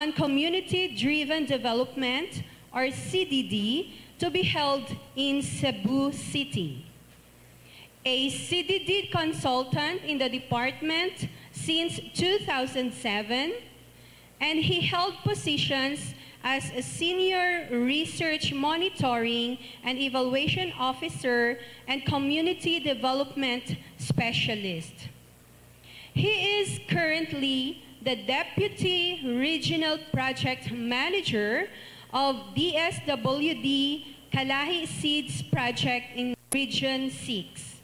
on Community-Driven Development, or CDD, to be held in Cebu City. A CDD consultant in the department since 2007, and he held positions as a Senior Research Monitoring and Evaluation Officer and Community Development Specialist. He is currently the Deputy Regional Project Manager of DSWD Kalahi Seeds Project in Region 6.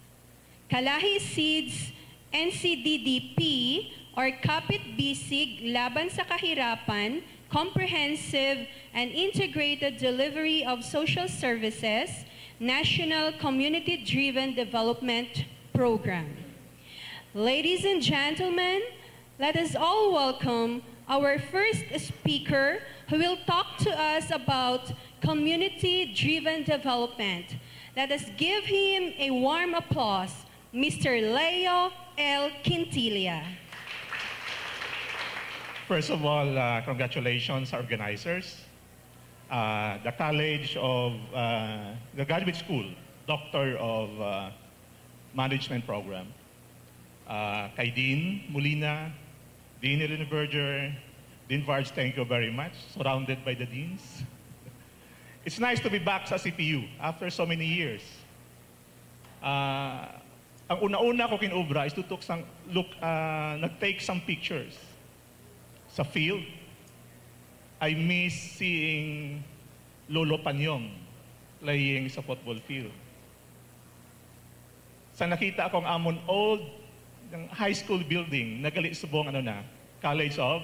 Kalahi Seeds NCDDP or Kapit Bisig Laban sa Kahirapan, Comprehensive and Integrated Delivery of Social Services, National Community-Driven Development Program. Ladies and gentlemen, let us all welcome our first speaker who will talk to us about community-driven development. Let us give him a warm applause, Mr. Leo L. Quintilla. First of all, congratulations, organizers. The College of, the Graduate School, Doctor of Management Program. Kay Dean Molina, Dean Elena Berger, Dean Varge, thank you very much, surrounded by the deans. It's nice to be back sa CPU after so many years. Ang una-una ko kinubra is to nag-take some pictures. Sa field, I miss seeing Lolo Panyong playing sa football field. Sa nakita akong amon old high school building, nagali subong College of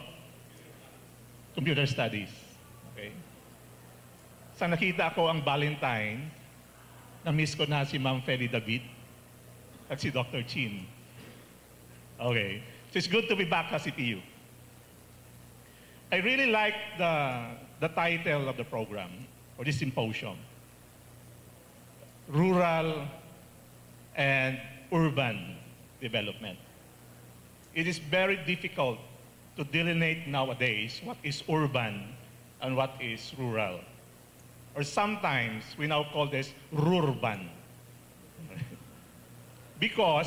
Computer Studies. Okay. Sa nakita ako ang Valentine, na-miss ko na si Ma'am Feli David at si Dr. Chin. Okay. So it's good to be back sa CPU. I really like the title of the program, or this symposium, Rural and Urban Development. It is very difficult to delineate nowadays what is urban and what is rural. Or sometimes we now call this rurban. Because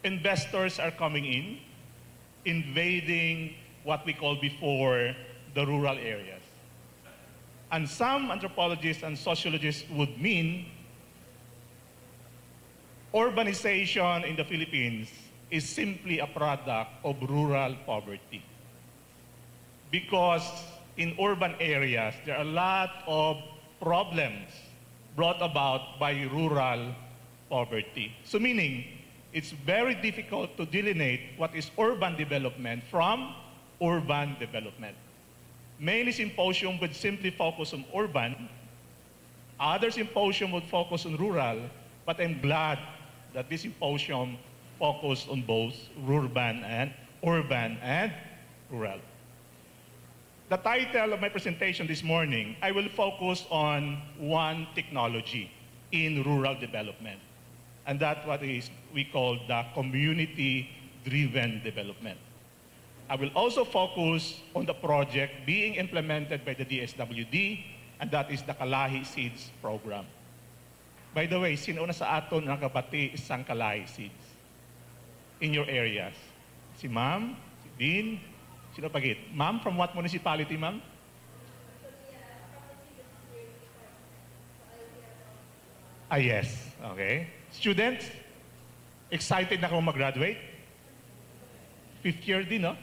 investors are coming in, invading what we call before the rural areas. And some anthropologists and sociologists would mean urbanization in the Philippines is simply a product of rural poverty. Because in urban areas, there are a lot of problems brought about by rural poverty. So meaning, it's very difficult to delineate what is urban development from urban development. Many symposium would simply focus on urban, other symposium would focus on rural, but I'm glad that this symposium focused on both urban and rural. The title of my presentation this morning, I will focus on one technology in rural development, and that's what we call the community-driven development. I will also focus on the project being implemented by the DSWD, and that is the Kalahi Seeds Program. By the way, sino na sa aton nakabati isang Kalahi Seeds in your areas? Si Ma'am, si Dean, sino pagit? Ma'am, from what municipality, Ma'am? Yes. Okay. Students, excited na kung mag-graduate? 5th year din, no?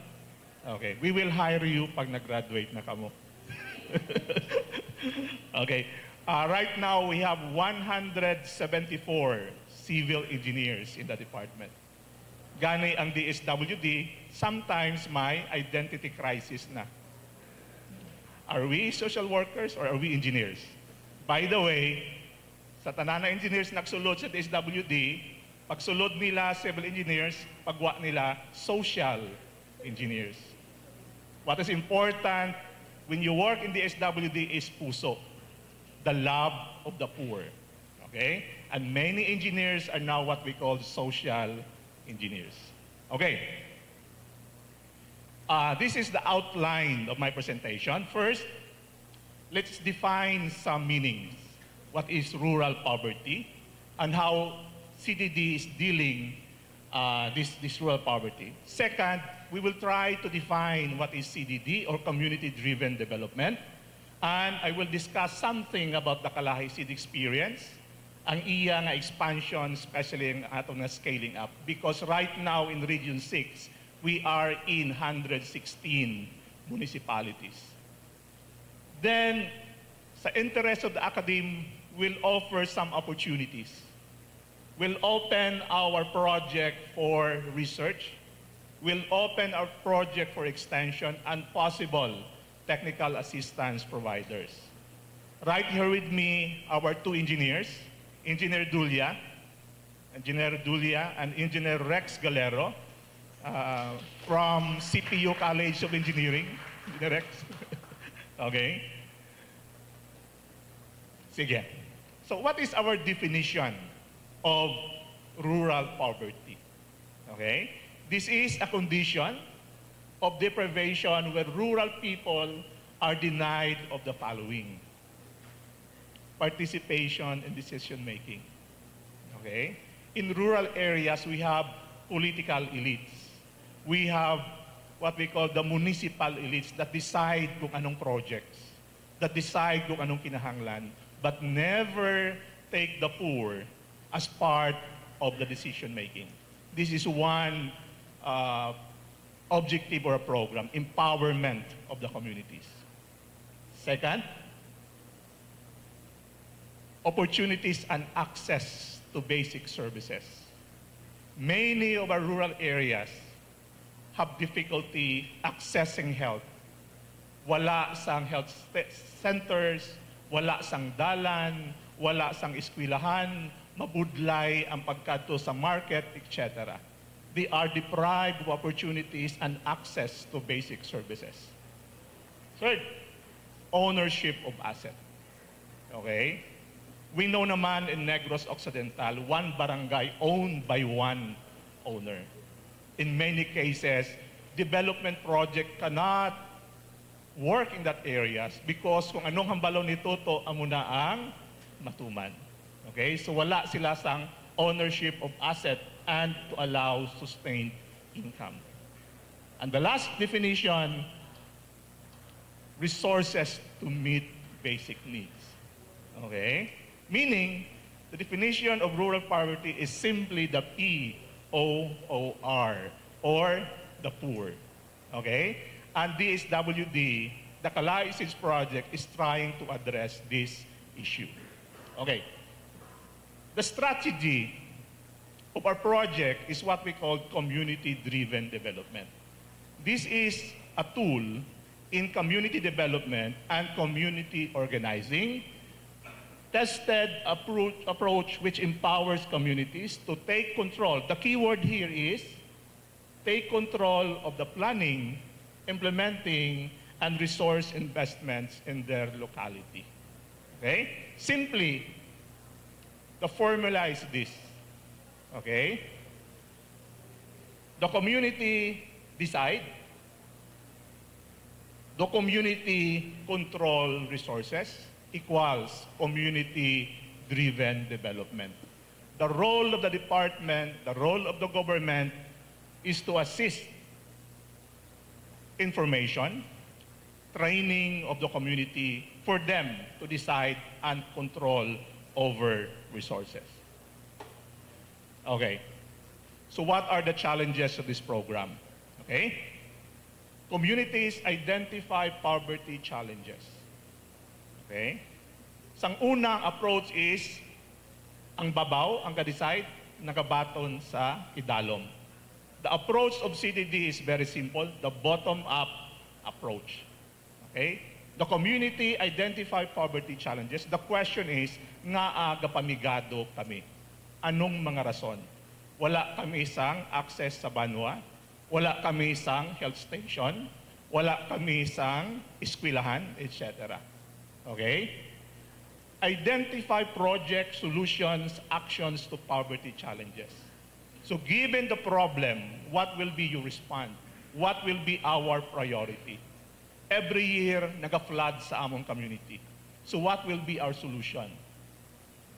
Okay. We will hire you pag nag-graduate na kamo. Okay. Right now, we have 174 civil engineers in the department. Gani ang DSWD, sometimes may identity crisis na. Are we social workers or are we engineers? By the way, sa tanan na engineers nagsulod sa DSWD, pagsulod nila civil engineers, pagwa nila social engineers. What is important when you work in DSWD is puso, the love of the poor. Okay? And many engineers are now what we call social engineers. Okay. This is the outline of my presentation. First, let's define some meanings. What is rural poverty and how CDD is dealing this rural poverty. Second, we will try to define what is CDD or community-driven development. And I will discuss something about the Kalahi City experience, ang iya nga expansion, especially ang atong na scaling up. Because right now in Region 6, we are in 116 municipalities. Then, sa interest of the academe, we'll offer some opportunities. We'll open our project for research. We'll open our project for extension and possible technical assistance providers. Right here with me, our two engineers, Engineer Dulia and Engineer Rex Galero from CPU College of Engineering. Engineer Rex. Okay. Sige. So what is our definition of rural poverty? Okay? This is a condition of deprivation where rural people are denied of the following: participation in decision-making. Okay? In rural areas, we have political elites. We have what we call the municipal elites that decide kung anong projects, that decide kung anong kinahanglan, but never take the poor as part of the decision-making. This is one objective or a program, empowerment of the communities. Second, opportunities and access to basic services. Many of our rural areas have difficulty accessing health. Wala sang health centers, wala sang dalan, wala sang eskwelahan, mabudlay ang pagkadto sa market, etc. They are deprived of opportunities and access to basic services. Third, ownership of asset. Okay? We know naman in Negros Occidental, one barangay owned by one owner. In many cases, development project cannot work in that areas because kung anong hambalon ni Toto, amo na ang matuman. Okay? So wala sila sang ownership of asset and to allow sustained income. And the last definition, resources to meet basic needs. Okay? Meaning, the definition of rural poverty is simply the P-O-O-R, or the poor. Okay? And DSWD, the Kalahi Cities Project, is trying to address this issue. Okay. The strategy of our project is what we call community-driven development. This is a tool in community development and community organizing, tested approach which empowers communities to take control. The key word here is take control of the planning, implementing, and resource investments in their locality. Okay? Simply, the formula is this. Okay? The community decide, the community control resources equals community-driven development. The role of the department, the role of the government is to assist information, training of the community for them to decide and control over resources. Okay. So what are the challenges of this program? Okay. Communities identify poverty challenges. Okay. Sang unang approach is ang babaw, ang ka-decide, nagabaton sa idalom. The approach of CDD is very simple, the bottom-up approach. Okay? The community identify poverty challenges. The question is, nga aga pamigado kami? Anong mga rason? Wala kami isang access sa banwa, wala kami isang health station, wala kami isang eskwelahan, etc. Okay? Identify project solutions, actions to poverty challenges. So given the problem, what will be your response? what will be our priority. Every year, nag-flood sa among community. So what will be our solution?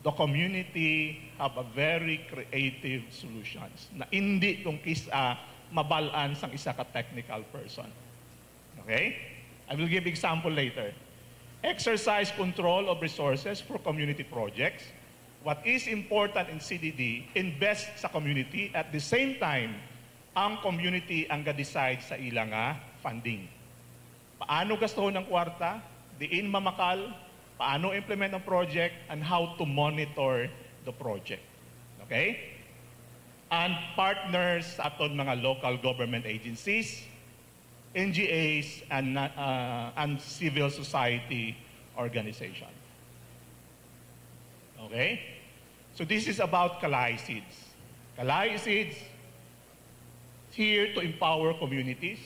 The community have a very creative solutions na hindi kung kisa mabalaan sang isa ka technical person. Okay? I will give example later. Exercise control of resources for community projects. What is important in CDD, invest sa community. At the same time, ang community ang ga-decide sa ilang funding. Paano gastuhon ng kwarta, diin mamakal, paano implement ang project, and how to monitor the project. Okay? And partners sa aton mga local government agencies, NGOs, and civil society organization. Okay? So this is about Kalay Seeds. Kalay Seeds here to empower communities,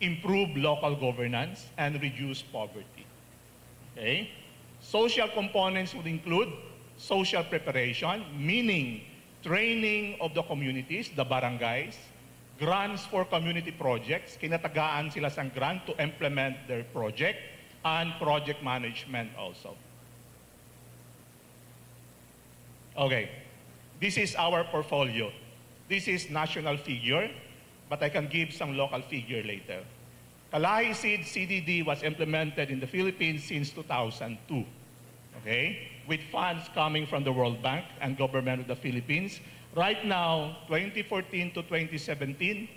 improve local governance, and reduce poverty. Okay? Social components would include social preparation, meaning training of the communities, the barangays, grants for community projects, kinatagaan sila sang grant to implement their project, and project management also. Okay, this is our portfolio. This is national figure, but I can give some local figure later. Kalay Seed CDD was implemented in the Philippines since 2002, okay, with funds coming from the World Bank and government of the Philippines. Right now, 2014 to 2017,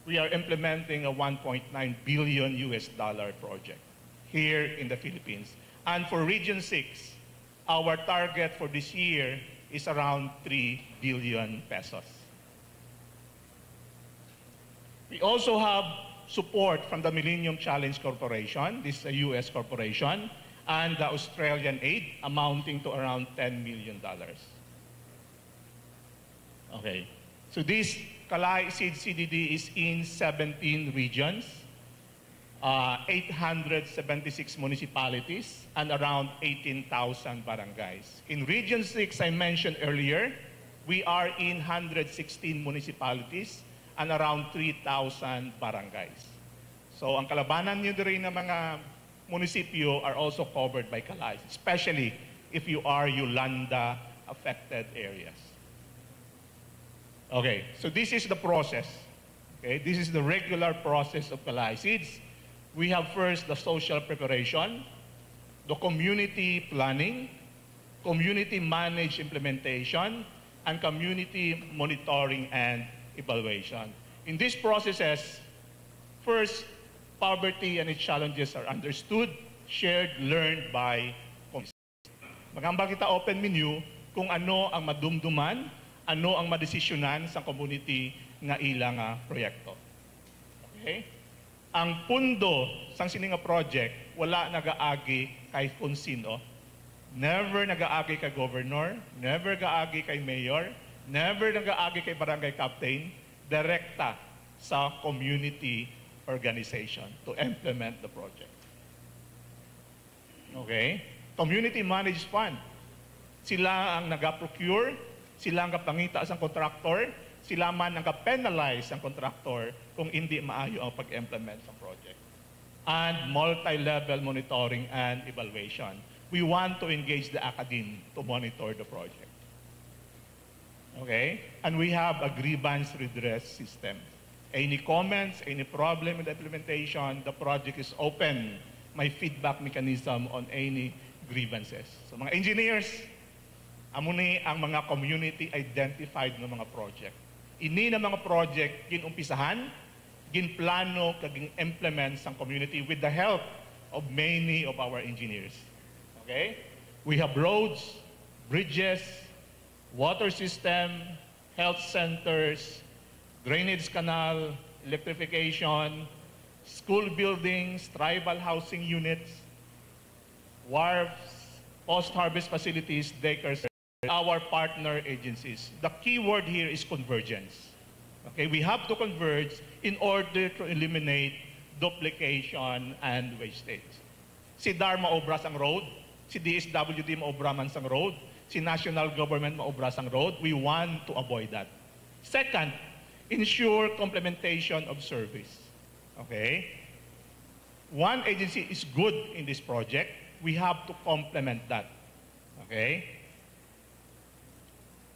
we are implementing a $1.9 billion project here in the Philippines. And for Region 6, our target for this year is around 3 billion pesos. We also have support from the Millennium Challenge Corporation, this is a US corporation, and the Australian aid amounting to around $10 million. Okay, so this Kalay Seed CDD is in 17 regions, 876 municipalities, and around 18,000 barangays. In Region 6, I mentioned earlier, we are in 116 municipalities and around 3,000 barangays. So ang kalabanan nyo rin ng mga munisipyo are also covered by Kalay, especially if you are Yolanda-affected areas. Okay, so this is the process. Okay, this is the regular process of Kalay Seeds. We have first the social preparation, the community planning, community managed implementation, and community monitoring and evaluation. In these processes, first, poverty and its challenges are understood, shared, learned by communities. Magambal kita open menu kung ano ang madumduman, ano ang madesisyonan sa community nga ilang proyekto. Okay? Ang pundo sang sininga project, wala nagaagi kay kung sino. Never nagaagi kay governor, never nagaagi kay mayor, never nagaagi kay barangay captain, direkta sa community organization to implement the project. Okay? Community managed fund. Sila ang nag-procure, sila ang kapangita sa contractor, sila man ang penalize ang contractor kung hindi maayo ang pag-implement sa project. And multi-level monitoring and evaluation. We want to engage the academe to monitor the project. Okay? And we have a grievance redress system. Any comments, any problem in the implementation, the project is open. May feedback mechanism on any grievances. So mga engineers, amo ni ang mga community identified ng mga project. Ini na mga project ginumpisahan, ginplano, kaging implement sa community with the help of many of our engineers. Okay? We have roads, bridges, water system, health centers, drainage canal, electrification, school buildings, tribal housing units, wharfs, post-harvest facilities, daycares, our partner agencies. The key word here is convergence. Okay, we have to converge in order to eliminate duplication and wastage. Si DAR maobra sang road, si DSWD maobra man sang road, si national government maobra sang road. We want to avoid that. Second, ensure complementation of service. Okay? One agency is good in this project. We have to complement that. Okay?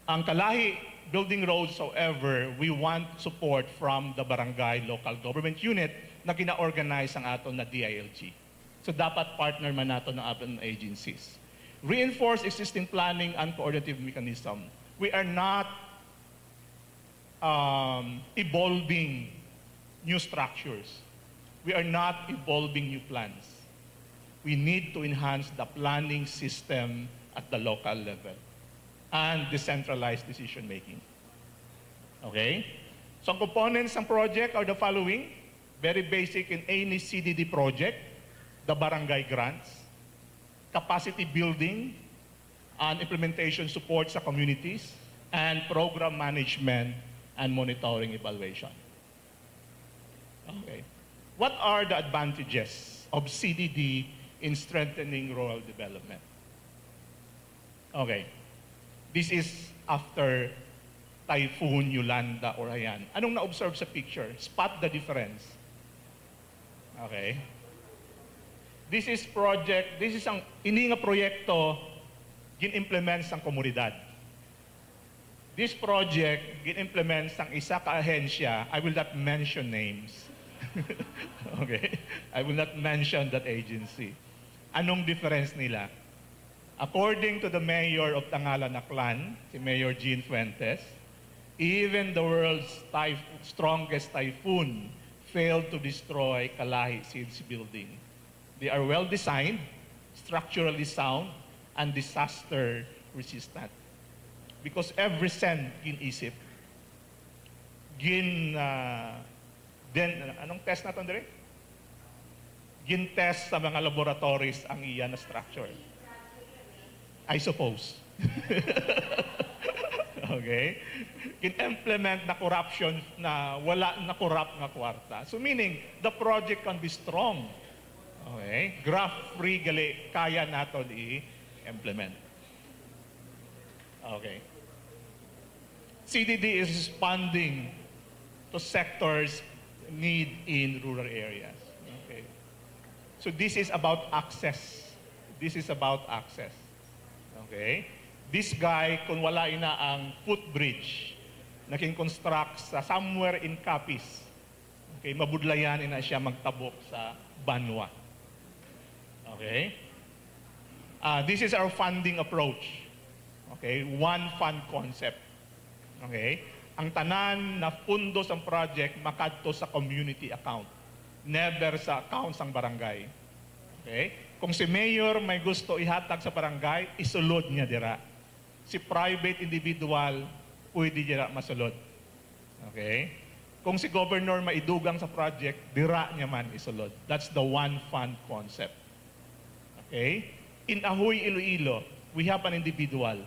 Ang Kalahi building roads, however, we want support from the barangay local government unit na gina-organize ang aton na DILG. So dapat partner man nato ng aton agencies. Reinforce existing planning and coordinative mechanism. We are not evolving new structures. We are not evolving new plans. We need to enhance the planning system at the local level and decentralized decision-making. Okay? So ang components ng project are the following. Very basic in any CDD project, the barangay grants, capacity building and implementation support sa communities, and program management and monitoring evaluation. Okay. What are the advantages of CDD in strengthening rural development? Okay. This is after Typhoon Yolanda or Haiyan. Anong na-observe sa picture? Spot the difference. Okay. This is hindi nga proyekto gin-implement sang komunidad. This project gin-implement sang isa ka ahensya. I will not mention names. Okay? I will not mention that agency. Anong difference nila? According to the mayor of Tangalan Aklan, si Mayor Jean Fuentes, even the world's strongest typhoon failed to destroy Kalahi Seeds building. They are well designed, structurally sound, and disaster resistant. Because every cent gin-isip, anong test natin dire? Gin-test sa mga laboratories ang iyan na structure. I suppose. Okay? Gin-implement na corruption na wala na corrupt nga kwarta. So meaning, the project can be strong. Okay? Graph-free gali, kaya nato i-implement. Okay. CDD is responding to sectors need in rural areas. Okay. So this is about access. This is about access. Okay. This guy, kung wala ina ang footbridge, naking construct sa somewhere in Capiz, okay, mabudlayan ina siya magtabok sa Banwa. Okay. This is our funding approach. Okay. One fund concept. Okay. Ang tanan na pundo sa project makadto sa community account. Never sa account sang barangay. Okay? Kung si mayor may gusto ihatag sa barangay, isulod niya dira. Si private individual, pwede dira masulod. Okay? Kung si governor maidugang sa project, dira niya man isulod. That's the one fund concept. Okay? In Ahoy, Iloilo, we have an individual.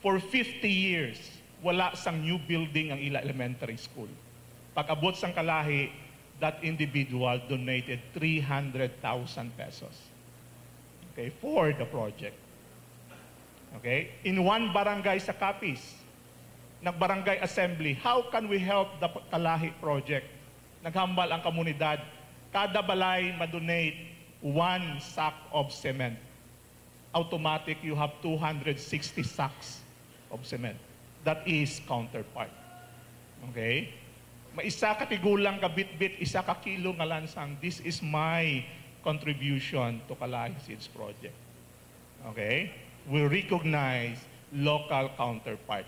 For 50 years, wala sang new building ang ila elementary school. Pag-abot sang Kalahi, that individual donated 300,000 pesos. Okay, for the project. Okay? In one barangay sa Capiz, nag-barangay assembly, how can we help the Kalahi project? Naghambal ang komunidad, kada balay madonate 1 sack of cement. Automatic, you have 260 sacks of cement. That is counterpart. Okay? Maisa ka tigulang ka bit-bit, isa ka kilo nga lansang. This is my contribution to Kalahi Seeds Project. Okay? We recognize local counterpart.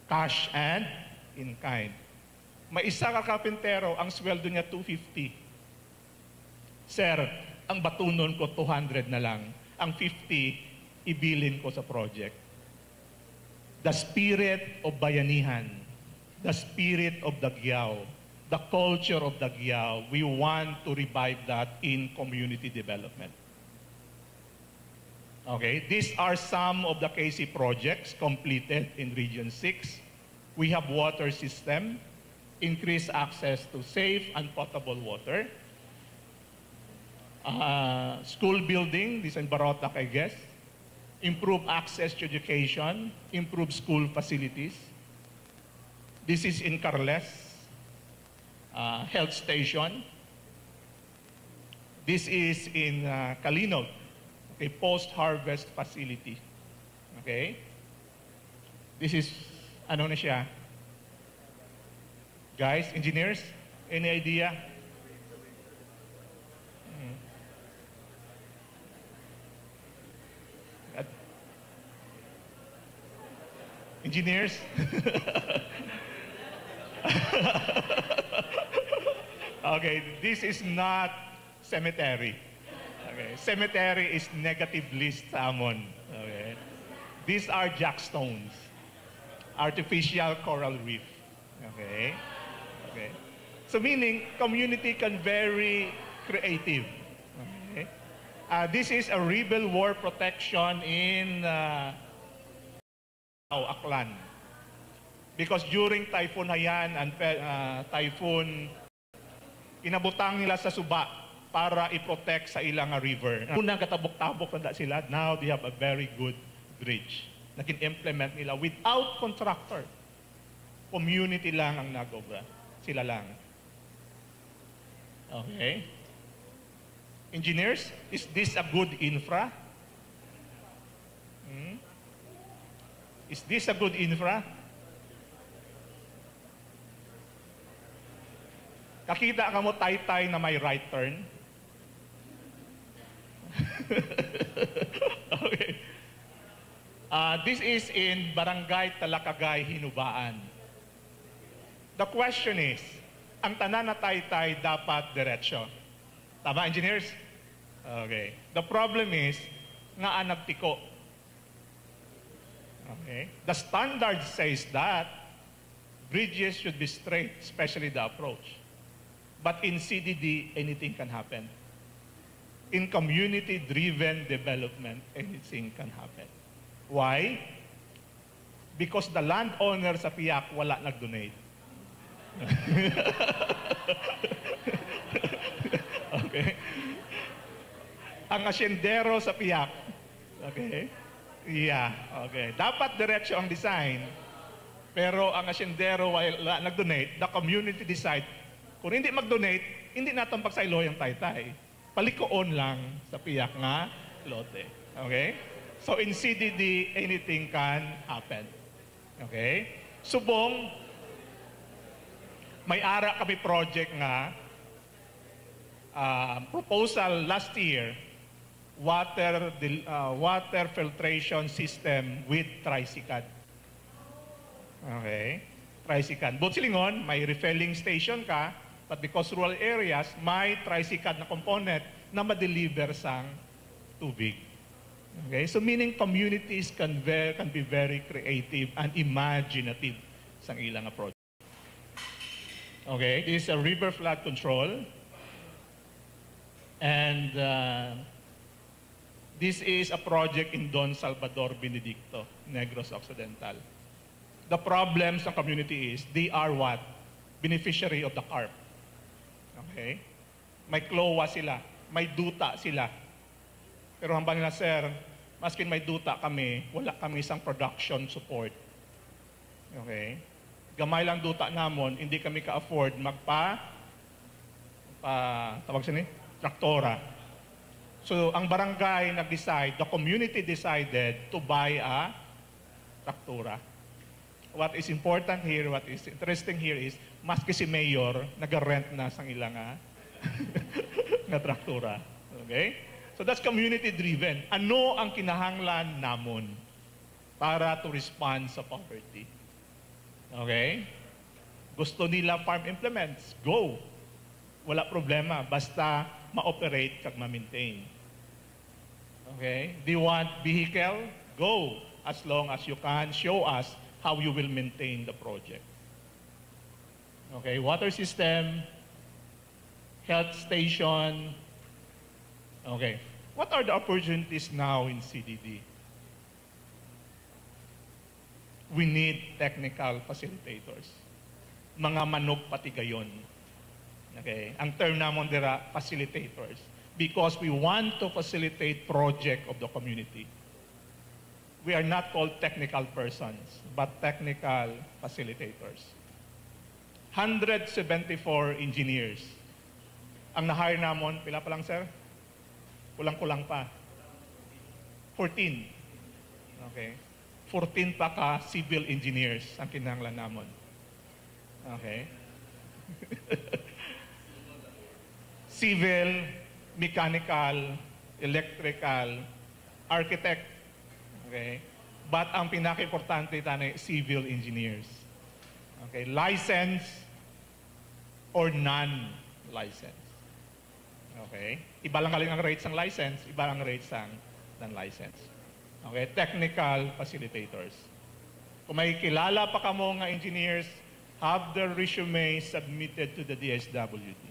Cash and in kind. Maisa ka kapintero, ang sweldo niya 250. Sir, ang batunon ko 200 na lang. Ang 50, ibilin ko sa project. The spirit of bayanihan, the spirit of Dagyao, the culture of Dagyao, we want to revive that in community development. Okay, these are some of the KC projects completed in Region 6. We have water system, increased access to safe and potable water. School building, this in Barotac, I guess. Improve access to education, improve school facilities. This is in Carles Health Station. This is in Kalinog, okay, post-harvest facility. Okay? This is, ano na siya? Guys, engineers, any idea? Engineers? Okay, this is not cemetery. Okay, cemetery is negative list salmon. Okay, these are jackstones, artificial coral reef. Okay, okay. So meaning community can very creative. Okay, this is a rebel war protection in Aklan. Because during Typhoon Haiyan and Typhoon, inabutang nila sa suba para i-protect sa ilang river. Unang katabok-tabok na sila, now they have a very good bridge na kin-implement nila without contractor. Community lang ang nag-obra. Sila lang. Okay. Engineers, is this a good infra? Is this a good infra? Kakita ka mo Taytay na may right turn? Okay. This is in Barangay Talakagay, Hinubaan. The question is, ang tanan na Taytay dapat diretsyo. Tama, engineers? Okay. The problem is, nga nagtiko. Okay. The standard says that bridges should be straight, especially the approach. But in CDD, anything can happen. In community-driven development, anything can happen. Why? Because the landowner sa Piak wala nag-donate. Okay? Ang asyendero sa Piak, okay? Yeah, okay. Dapat diretso ang design, pero ang asyendero wala nag-donate, the community decide, kung hindi mag-donate, hindi natin pagsaylo yung Taytay. Palikoon lang sa Piak nga lote. Okay? So in CDD, anything can happen. Okay? Subong, may ara kami project nga, proposal last year, water filtration system with Tricycad. Okay? Tricycad. Buot silingon, may refilling station ka, but because rural areas, may Tricycad na component na ma-deliver sang tubig. Okay? So meaning communities can be very creative and imaginative sang ilang approach. Okay? This is a river flood control. And this is a project in Don Salvador Benedicto, Negros Occidental. The problem sa community is, they are what? Beneficiary of the CARP. Okay? May klowa sila, may duta sila. Pero hambang nila, sir, maskin may duta kami, wala kami isang production support. Okay? Gamay lang duta namon, hindi kami ka-afford tawag siya ni? Traktora. So, ang barangay nag-decide, the community decided to buy a traktora. What is important here, what is interesting here is, maski si Mayor, nag-rent na sang ilang na traktora. Okay? So, that's community-driven. Ano ang kinahanglan namon para to respond sa poverty? Okay? Gusto nila farm implements? Go! Wala problema. Basta ma-operate kag ma-maintain. Okay? Do you want vehicle? Go! As long as you can show us how you will maintain the project. Okay? Water system, health station. Okay. What are the opportunities now in CDD? We need technical facilitators. Mga manok pati gayon. Okay? Ang term namon dira, facilitators. Because we want to facilitate project of the community. We are not called technical persons, but technical facilitators. 174 engineers. Ang na-hire namon, pila pa lang, sir? Kulang-kulang pa. 14. Okay. 14 pa ka civil engineers ang kinahanglan namon. Okay. Civil, mechanical, electrical, architect. Okay. But ang pinaka-importante tani civil engineers. Okay, license or non-license. Okay? Iba lang galing ang rates ng license, iba lang ang rates ng non-license. Okay, technical facilitators. Kung may kilala pa kamo nga engineers, have their resume submitted to the DSWD.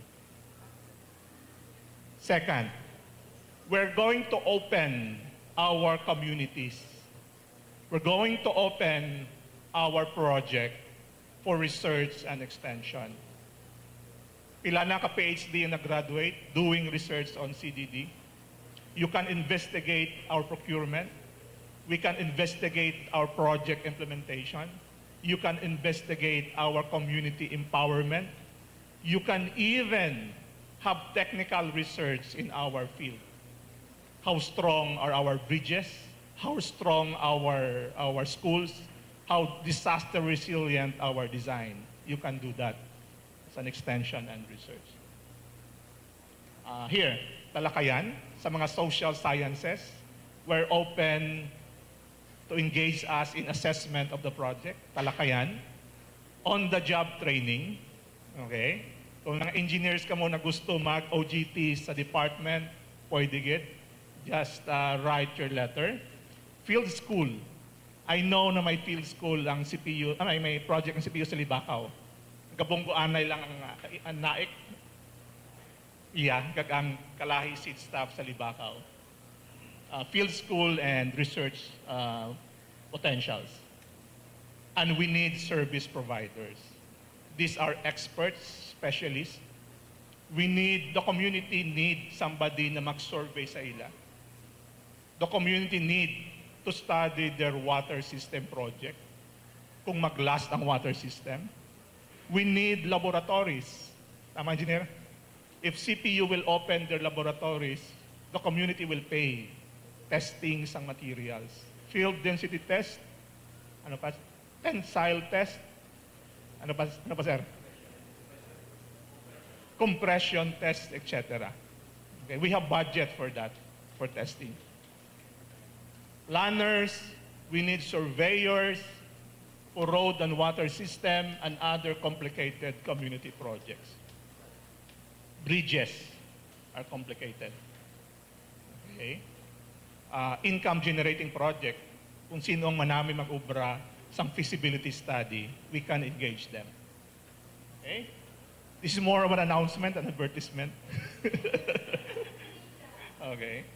Second, we're going to open our communities. We're going to open our project for research and extension. Pila na ka PhD na graduate doing research on CDD. You can investigate our procurement. We can investigate our project implementation. You can investigate our community empowerment. You can even have technical research in our field. How strong are our bridges? How strong our schools? How disaster resilient our design? You can do that as an extension and research. Here, Talakayan, sa mga social sciences, we're open to engage us in assessment of the project. Talakayan, on-the-job training. Okay? Kung mga engineers ka mo na gusto mag-OGT sa department, pwede gid. Just write your letter. Field school. I know na may field school ang CPU, may project ng CPU sa Libakaw. Gabonggoanay lang ang naik. Iya, ang kalahi seat staff sa Libakaw. Field school and research potentials. And we need service providers. These are experts, specialists. The community need somebody na mag-survey sa ila. The community need to study their water system project, kung mag-last ang water system. We need laboratories. Tama, engineer? If CPU will open their laboratories, the community will pay testing sang materials. Field density test, ano pa? Tensile test, ano pa sir? Compression test, etc. Okay, we have budget for that, for testing. Planners, we need surveyors for road and water system and other complicated community projects. Bridges are complicated. Okay? Income generating project, kung sino ang manami mag-ubra sa feasibility study, we can engage them. Okay? This is more of an announcement, an advertisement. Okay.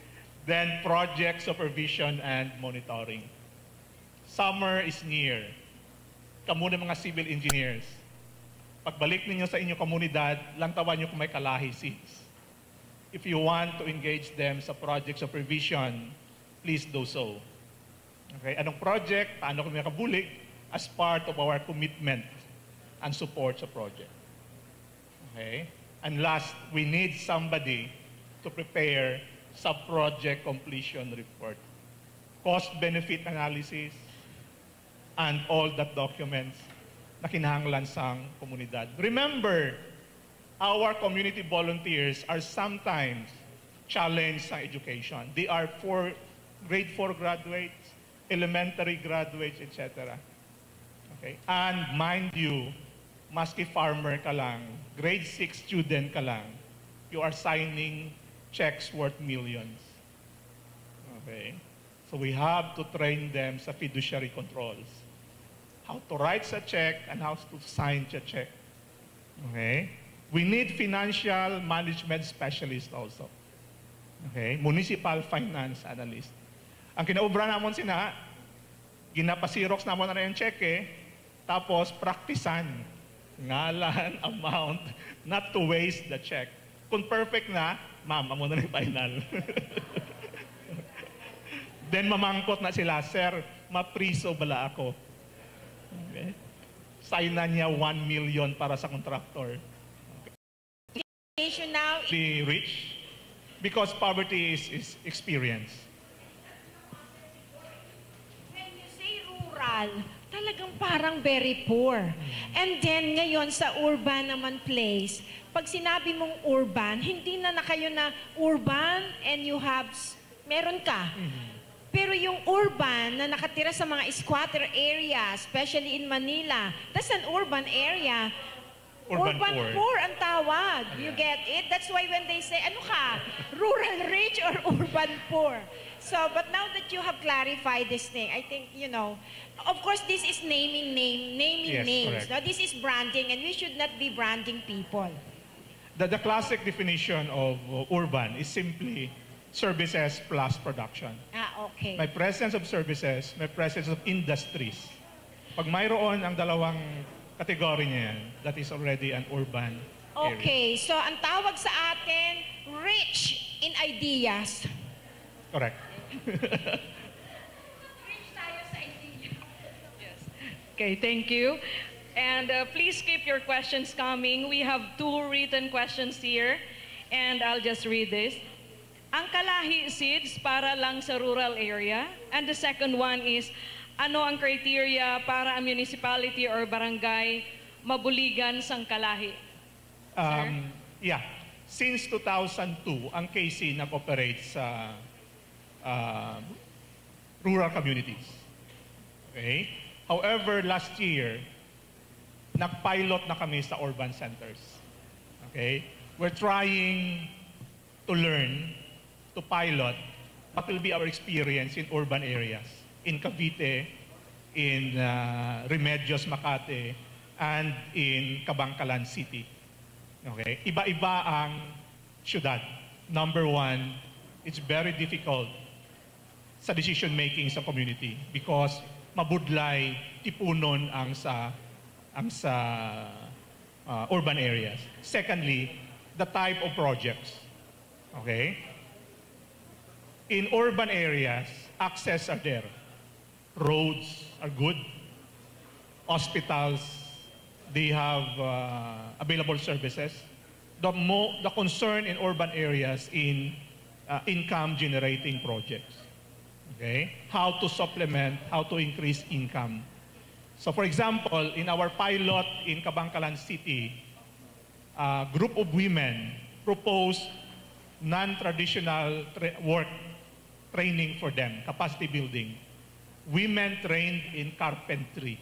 Then project supervision and monitoring. Summer is near. Kamu na mga civil engineers. Pagbalik ninyo sa inyong komunidad, lantawan nyo kung may kalahi seats. If you want to engage them sa project supervision, please do so. Okay? Anong project? Paano kami makabulig? As part of our commitment and support sa project. Okay? And last, we need somebody to prepare sub-project completion report, cost-benefit analysis, and all that documents na kinahanglan sang komunidad. Remember, our community volunteers are sometimes challenged sa education. They are grade 4 graduates, elementary graduates, etc. Okay? And mind you, maski farmer ka lang, grade 6 student ka lang, you are signing checks worth millions. Okay? So we have to train them sa fiduciary controls. How to write sa check and how to sign sa check. Okay? We need financial management specialists also. Okay? Municipal finance analyst. Ang kinaubra namon sina, ginapasirox namon na yung check tapos praktisan ngalan, amount, not to waste the check. Kung perfect na, ma'am, amo na yung final. Then mamangkot na sila, sir, mapriso bala ako. Okay? sign na niya 1 million para sa contractor. Now, The rich, because poverty is experience. when you say rural, talagang parang very poor. And then ngayon sa urban naman place, pag sinabi mong urban, hindi na kayo na urban and you have, meron ka. Pero yung urban na nakatira sa mga squatter area, especially in Manila, that's an urban area. Urban poor. Poor ang tawag. You get it? That's why when they say, ano ka? Rural rich or urban poor? So, but now that you have clarified this thing, I think, you know, of course, this is naming Yes, names. correct. No? This is branding, and we should not be branding people. The classic definition of urban is simply services plus production. Okay. May presence of services, may presence of industries. Pag mayroon ang dalawang kategory niya yan, that is already an urban area. Okay, so ang tawag sa atin, rich in ideas. Correct. Rich tayo sa ideas. Yes. Okay, thank you. And please keep your questions coming. We have 2 written questions here, and I'll just read this. Ang kalahi seeds para lang sa rural area. And the second one is, ano ang criteria para ang municipality or barangay mabuligan sang kalahi? Yeah. Since 2002, ang KC nag-operate sa rural communities. Okay? However, last year, nag-pilot na kami sa urban centers. Okay? We're trying to learn, to pilot, what will be our experience in urban areas. In Cavite, in Remedios, Makati, and in Kabangkalan City. Okay? Iba-iba ang syudad. Number one, it's very difficult sa decision-making sa community because mabudlay, tipunon ang sa urban areas. Secondly, the type of projects. Okay? In urban areas, access are there. Roads are good. Hospitals, they have available services. The concern in urban areas in income-generating projects. Okay? How to supplement, how to increase income. So for example, in our pilot in Kabangkalan City, a group of women proposed non-traditional work training for them, capacity building. Women trained in carpentry.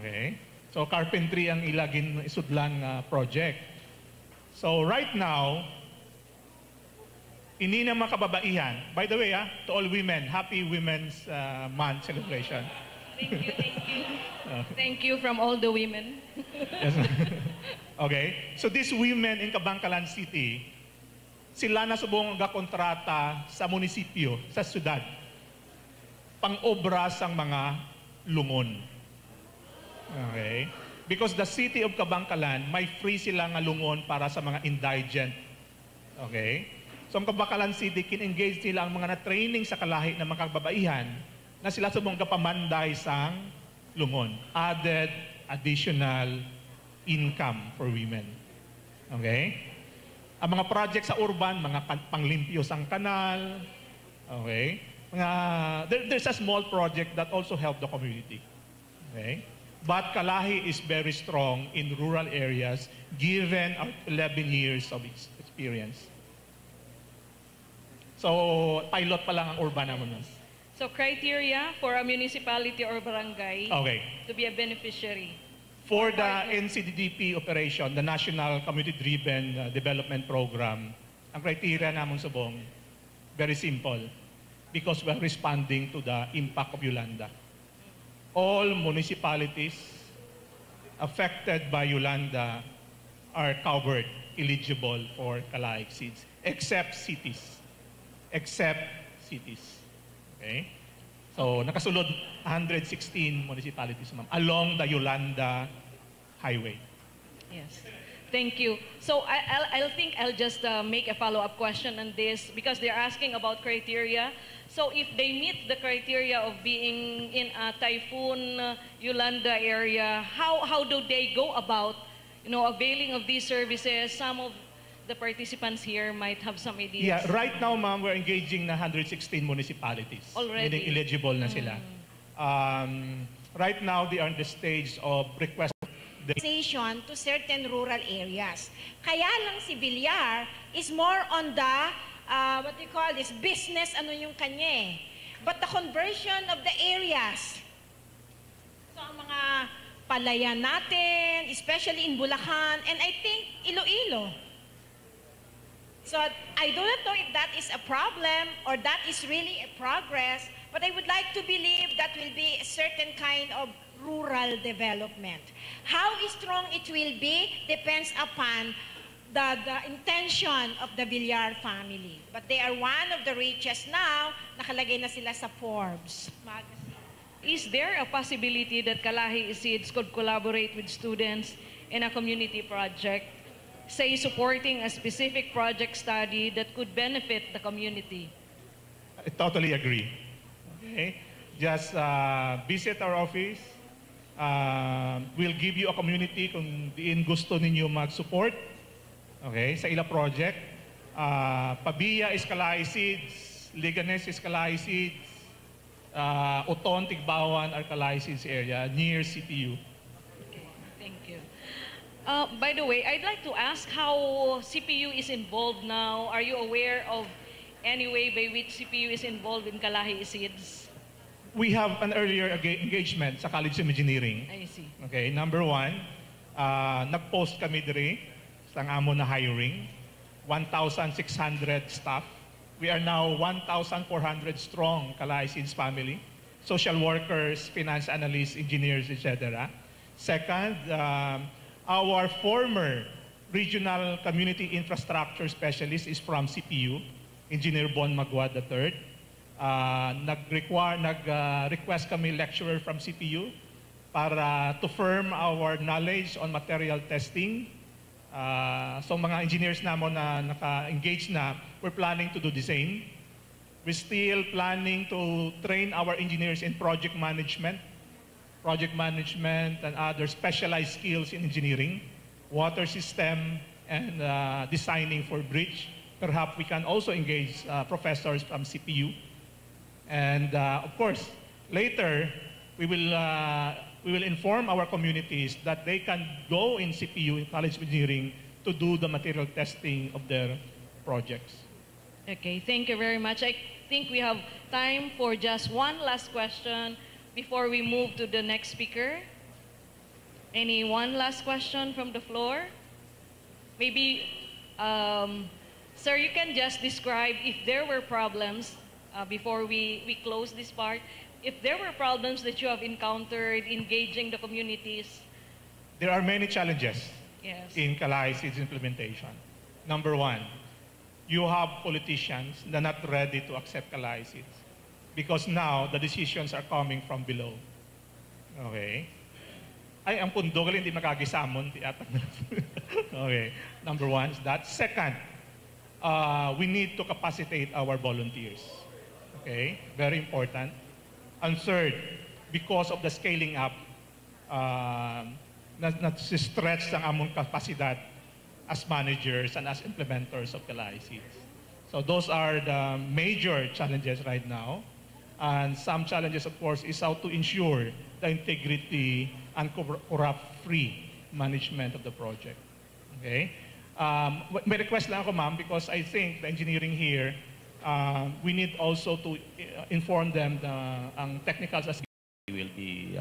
Okay? So carpentry ang ilagin isudlang project. So right now, ini na mga kababaihan. By the way, to all women, happy Women's Month celebration. Thank you, thank you. Thank you from all the women. Yes. Okay? So these women in Kabangkalan City, sila na subong gakontrata sa munisipyo, sa syudad, pang-obra sang mga lungon. Okay? Because the city of Kabangkalan, may free sila nga lungon para sa mga indigent. Okay? So ang Kabangkalan City, kin-engage sila ang mga na-training sa kalahi ng mga kababaihan na sila subong kapamanday sang lungon. Added additional income for women. Okay? Ang mga project sa urban, mga panglimpyo sang kanal, okay? There's a small project that also help the community. Okay? But Kalahi is very strong in rural areas given our 11 years of experience. So, pilot pa lang ang urban naman. So criteria for a municipality or barangay Okay. to be a beneficiary. For the NCDDP operation, the National Community-Driven Development Program, ang criteria namang subong, very simple, because we're responding to the impact of Yolanda. All municipalities affected by Yolanda are covered, eligible for Kalahi seeds, except cities. Except cities. Okay? So, nakasulod 116 municipalities, ma'am, along the Yolanda Highway. Yes. Thank you. So I'll think I'll just make a follow-up question on this because they're asking about criteria. So if they meet the criteria of being in a Typhoon Yolanda area, how do they go about, availing of these services? Some of the participants here might have some ideas. Yeah, right now, ma'am, we're engaging na 116 municipalities. Already? Meaning eligible na sila. Right now, they are in the stage of request To certain rural areas. Kaya lang si Villar is more on the, what we call this, business, ano yung kanya eh. But the conversion of the areas. So ang mga palayan natin, especially in Bulacan, and I think Iloilo. So I do not know if that is a problem or that is really a progress, but I would like to believe that will be a certain kind of rural development. How strong it will be depends upon the intention of the Villar family. But they are one of the richest now, nakalagay na sila sa Forbes magazine. Is there a possibility that Kalahi Seeds could collaborate with students in a community project, say supporting a specific project study that could benefit the community? I totally agree. Okay? Just visit our office. We'll give you a community kung diin gusto ninyo mag-support. Okay? Sa ila project. Pabia is Kalahi Seeds. Liganes is Kalahi Seeds. Oton, Tigbawan are Kalahi Seeds area near CPU. Okay, thank you. By the way, I'd like to ask how CPU is involved now. Are you aware of any way by which CPU is involved in Kalahi Seeds? We have an earlier engagement sa College of Engineering. I see. Okay, number one, nag-post kami diri sa amon na hiring, 1,600 staff. We are now 1,400 strong Kalahi Seeds family, social workers, finance analysts, engineers, etc. Second, our former regional community infrastructure specialist is from CPU, Engineer Bon Magwad III. Nag-request kami lecturer from CPU para to firm our knowledge on material testing. So mga engineers namon na naka-engage na, we're planning to do the same. We're still planning to train our engineers in project management and other specialized skills in engineering, water system, and designing for bridge. Perhaps we can also engage professors from CPU. And of course, later we will inform our communities that they can go in CPU, in College of Engineering, to do the material testing of their projects. Okay, thank you very much. I think we have time for just one last question before we move to the next speaker. Any one last question from the floor? Maybe, sir, you can just describe if there were problems before we close this part, if there were problems that you have encountered engaging the communities. There are many challenges in Kalahi Seeds implementation. Number one, you have politicians that are not ready to accept Kalahi Seeds because now the decisions are coming from below. Okay? Ay, ang pundog hindi makagisamon. Okay. Number one is that. Second, we need to capacitate our volunteers. Okay, very important. And third, because of the scaling up, stretch ang among kapasidad as managers and as implementers of Kalahi Seeds. So those are the major challenges right now. And some challenges, of course, is how to ensure the integrity and corrupt-free management of the project. Okay? May request lang ako, ma'am, because I think the engineering here, we need also to inform them ang technicals as will be